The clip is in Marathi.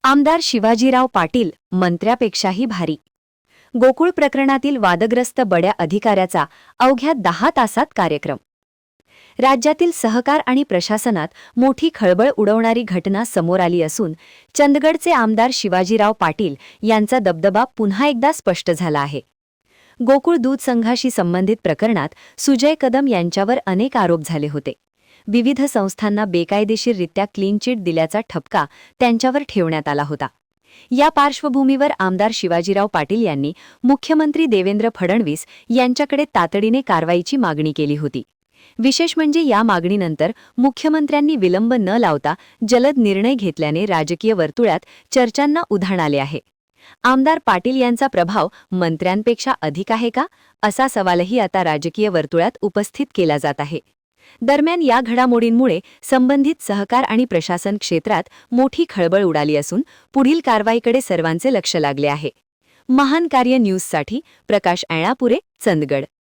आमदार शिवाजीराव पाटील मंत्र्यापेक्षाही भारी. गोकुळ प्रकरणातील वादग्रस्त बड्या अधिकाऱ्याचा अवघ्या 10 तासात कार्यक्रम. राज्यातील सहकार आणि प्रशासनात मोठी खळबळ उडवणारी घटना समोर आली असून चंदगडचे आमदार शिवाजीराव पाटील यांचा दबदबा पुन्हा एकदा स्पष्ट झाला आहे. गोकुळ दूध संघाशी संबंधित प्रकरणात सुजय कदम यांच्यावर अनेक आरोप झाले होते. विविध संस्थांना बेकायदेशीररित्या क्लीन चिट दिल्याचा ठपका त्यांच्यावर ठेवण्यात आला होता. या पार्श्वभूमीवर आमदार शिवाजीराव पाटील यांनी मुख्यमंत्री देवेंद्र फडणवीस यांच्याकडे तातडीने कारवाईची मागणी केली होती. विशेष म्हणजे या मागणीनंतर मुख्यमंत्र्यांनी विलंब न लावता जलद निर्णय घेतल्याने राजकीय वर्तुळात चर्चांना उधाण आले आहे. आमदार पाटील यांचा प्रभाव मंत्र्यांपेक्षा अधिक आहे का, असा सवालही आता राजकीय वर्तुळात उपस्थित केला जात आहे. दरम्यान या घडामोडींमुळे संबंधित सहकार आणि प्रशासन क्षेत्रात मोठी खळबळ उडाली असून पुढील कारवाईकडे सर्वांचे लक्ष लागले आहे. महान कार्य न्यूजसाठी प्रकाश ऐणापुरे, चंदगड.